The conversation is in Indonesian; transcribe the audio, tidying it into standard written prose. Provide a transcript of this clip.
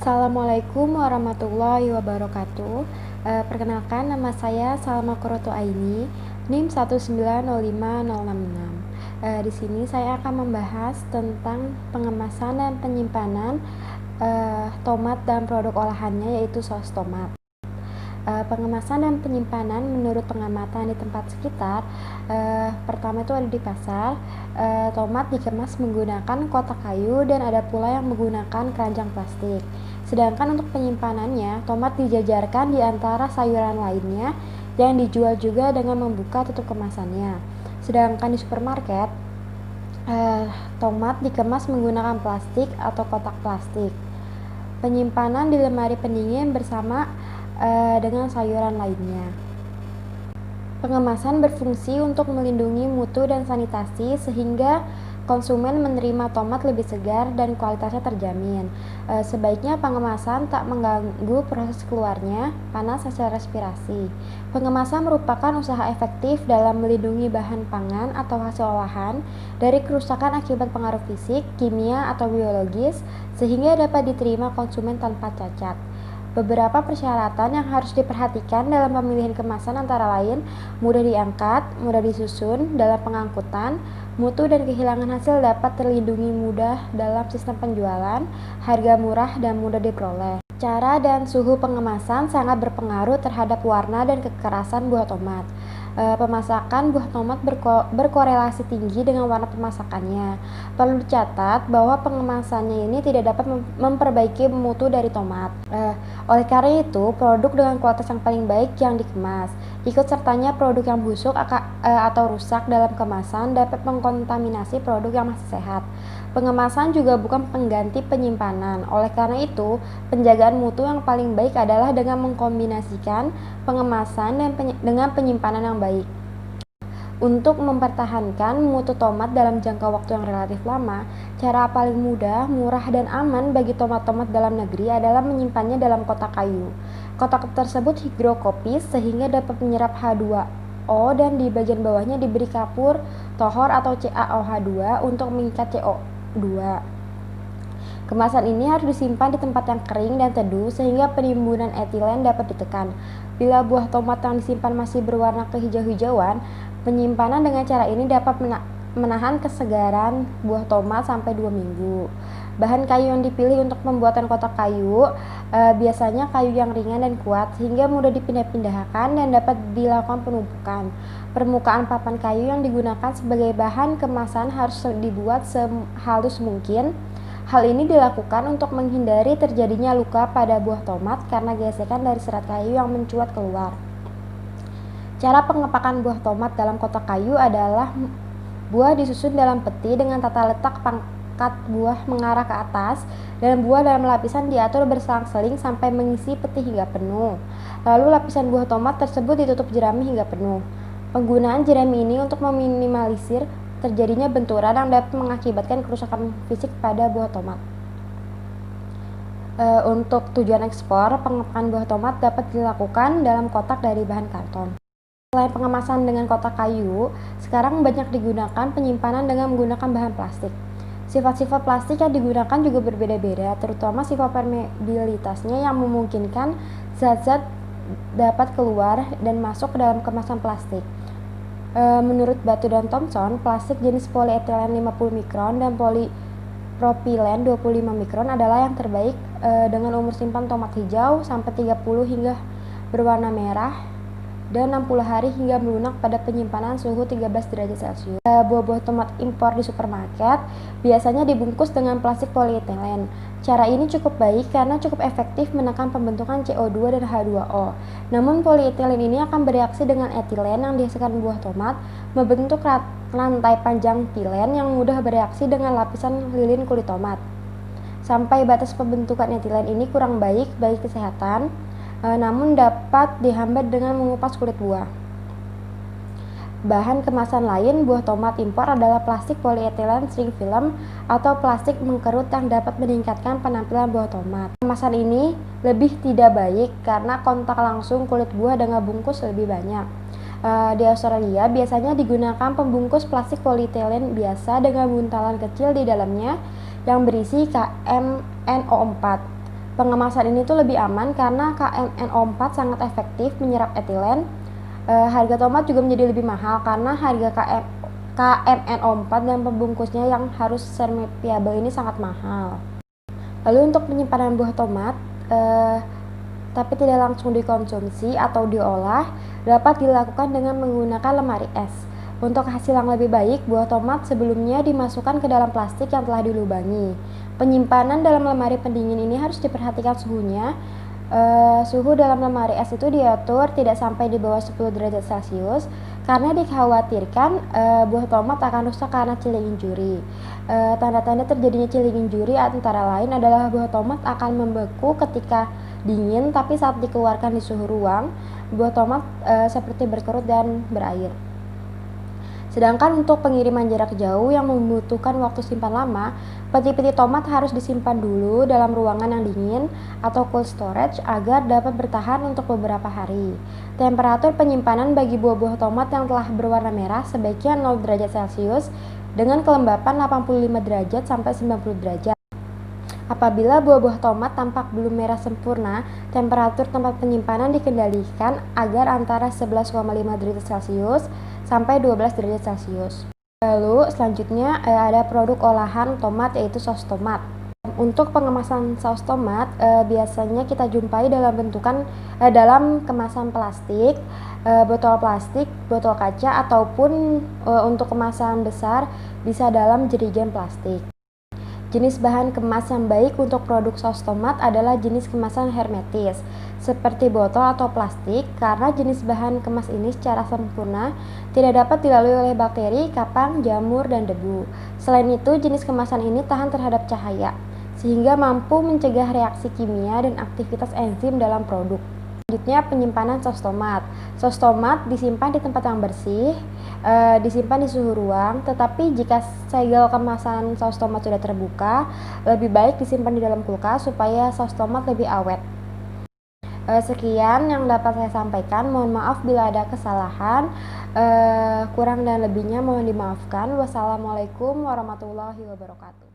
Assalamualaikum warahmatullahi wabarakatuh. Perkenalkan, nama saya Salma Qurratu Aini, NIM 1905066. Di sini saya akan membahas tentang pengemasan dan penyimpanan tomat dan produk olahannya, yaitu saus tomat. Pengemasan dan penyimpanan menurut pengamatan di tempat sekitar, pertama itu ada di pasar. Tomat dikemas menggunakan kotak kayu dan ada pula yang menggunakan keranjang plastik. Sedangkan untuk penyimpanannya, tomat dijajarkan di antara sayuran lainnya yang dijual juga dengan membuka tutup kemasannya. Sedangkan di supermarket, tomat dikemas menggunakan plastik atau kotak plastik. Penyimpanan di lemari pendingin bersama dengan sayuran lainnya. Pengemasan berfungsi untuk melindungi mutu dan sanitasi sehingga konsumen menerima tomat lebih segar dan kualitasnya terjamin. Sebaiknya pengemasan tak mengganggu proses keluarnya panas hasil respirasi. Pengemasan merupakan usaha efektif dalam melindungi bahan pangan atau hasil olahan dari kerusakan akibat pengaruh fisik, kimia, atau biologis sehingga dapat diterima konsumen tanpa cacat. Beberapa persyaratan yang harus diperhatikan dalam pemilihan kemasan antara lain mudah diangkat, mudah disusun dalam pengangkutan, mutu dan kehilangan hasil dapat terlindungi mudah dalam sistem penjualan, harga murah dan mudah diperoleh. Cara dan suhu pengemasan sangat berpengaruh terhadap warna dan kekerasan buah tomat. Pemasakan buah tomat berkorelasi tinggi dengan warna pemasakannya. Perlu dicatat bahwa pengemasannya ini tidak dapat memperbaiki mutu dari tomat. Oleh karena itu, produk dengan kualitas yang paling baik yang dikemas. Ikut sertanya produk yang busuk atau rusak dalam kemasan dapat mengkontaminasi produk yang masih sehat. Pengemasan juga bukan pengganti penyimpanan. Oleh karena itu, penjagaan mutu yang paling baik adalah dengan mengkombinasikan pengemasan dengan penyimpanan yang baik. Untuk mempertahankan mutu tomat dalam jangka waktu yang relatif lama, cara paling mudah, murah, dan aman bagi tomat-tomat dalam negeri adalah menyimpannya dalam kotak kayu. Kotak tersebut higrokopis sehingga dapat menyerap H2O dan di bagian bawahnya diberi kapur, tohor atau CaOH2 untuk mengikat CO2. Kemasan ini harus disimpan di tempat yang kering dan teduh sehingga penimbunan etilen dapat ditekan. Bila buah tomat yang disimpan masih berwarna kehijau-hijauan, penyimpanan dengan cara ini dapat menahan kesegaran buah tomat sampai 2 minggu. Bahan kayu yang dipilih untuk pembuatan kotak kayu biasanya kayu yang ringan dan kuat sehingga mudah dipindah-pindahkan dan dapat dilakukan penumpukan. Permukaan papan kayu yang digunakan sebagai bahan kemasan harus dibuat sehalus mungkin. Hal ini dilakukan untuk menghindari terjadinya luka pada buah tomat karena gesekan dari serat kayu yang mencuat keluar. Cara pengepakan buah tomat dalam kotak kayu adalah buah disusun dalam peti dengan tata letak pangkat buah mengarah ke atas dan buah dalam lapisan diatur berselang-seling sampai mengisi peti hingga penuh. Lalu lapisan buah tomat tersebut ditutup jerami hingga penuh. Penggunaan jerami ini untuk meminimalisir terjadinya benturan yang dapat mengakibatkan kerusakan fisik pada buah tomat. Untuk tujuan ekspor, pengepakan buah tomat dapat dilakukan dalam kotak dari bahan karton. Selain pengemasan dengan kotak kayu, sekarang banyak digunakan penyimpanan dengan menggunakan bahan plastik. Sifat-sifat plastik yang digunakan juga berbeda-beda, terutama sifat permeabilitasnya yang memungkinkan zat-zat dapat keluar dan masuk ke dalam kemasan plastik. Menurut Batu dan Thomson, plastik jenis polietilen 50 mikron dan polipropilen 25 mikron adalah yang terbaik dengan umur simpan tomat hijau sampai 30 hingga berwarna merah dan 60 hari hingga melunak pada penyimpanan suhu 13 derajat Celcius. Buah-buah tomat impor di supermarket biasanya dibungkus dengan plastik polietilen. Cara ini cukup baik karena cukup efektif menekan pembentukan CO2 dan H2O. Namun polietilen ini akan bereaksi dengan etilen yang dihasilkan buah tomat, membentuk rantai panjang pilen yang mudah bereaksi dengan lapisan lilin kulit tomat. Sampai batas pembentukan etilen ini kurang baik bagi kesehatan, namun dapat dihambat dengan mengupas kulit buah. Bahan kemasan lain buah tomat impor adalah plastik polietilen string film atau plastik mengkerut yang dapat meningkatkan penampilan buah tomat. Kemasan ini lebih tidak baik karena kontak langsung kulit buah dengan bungkus lebih banyak. Di Australia biasanya digunakan pembungkus plastik polietilen biasa dengan buntalan kecil di dalamnya yang berisi KMNO4. Pengemasan ini tuh lebih aman karena KMNO4 sangat efektif menyerap etilen. Harga tomat juga menjadi lebih mahal karena harga KMNO4 dan pembungkusnya yang harus semi-permeable ini sangat mahal. Lalu untuk penyimpanan buah tomat, tapi tidak langsung dikonsumsi atau diolah, dapat dilakukan dengan menggunakan lemari es. Untuk hasil yang lebih baik, buah tomat sebelumnya dimasukkan ke dalam plastik yang telah dilubangi. Penyimpanan dalam lemari pendingin ini harus diperhatikan suhunya. Suhu dalam lemari es itu diatur tidak sampai di bawah 10 derajat Celcius karena dikhawatirkan buah tomat akan rusak karena chilling injury. Tanda-tanda terjadinya chilling injury antara lain adalah buah tomat akan membeku ketika dingin, tapi saat dikeluarkan di suhu ruang, buah tomat seperti berkerut dan berair. Sedangkan untuk pengiriman jarak jauh yang membutuhkan waktu simpan lama, peti-peti tomat harus disimpan dulu dalam ruangan yang dingin atau cold storage agar dapat bertahan untuk beberapa hari. Temperatur penyimpanan bagi buah-buah tomat yang telah berwarna merah sebaiknya 0 derajat Celcius dengan kelembapan 85 derajat sampai 90 derajat. Apabila buah-buah tomat tampak belum merah sempurna, temperatur tempat penyimpanan dikendalikan agar antara 11,5 derajat Celcius sampai 12 derajat Celcius. Lalu selanjutnya ada produk olahan tomat yaitu saus tomat. Untuk pengemasan saus tomat biasanya kita jumpai dalam kemasan plastik, botol plastik, botol kaca ataupun untuk kemasan besar bisa dalam jerigen plastik. Jenis bahan kemas yang baik untuk produk saus tomat adalah jenis kemasan hermetis, seperti botol atau plastik, karena jenis bahan kemas ini secara sempurna tidak dapat dilalui oleh bakteri, kapang, jamur, dan debu. Selain itu, jenis kemasan ini tahan terhadap cahaya, sehingga mampu mencegah reaksi kimia dan aktivitas enzim dalam produk. Selanjutnya, penyimpanan saus tomat. Saus tomat disimpan di tempat yang bersih, disimpan di suhu ruang, tetapi jika segel kemasan saus tomat sudah terbuka, lebih baik disimpan di dalam kulkas supaya saus tomat lebih awet. Sekian yang dapat saya sampaikan. Mohon maaf bila ada kesalahan, kurang dan lebihnya mohon dimaafkan. Wassalamualaikum warahmatullahi wabarakatuh.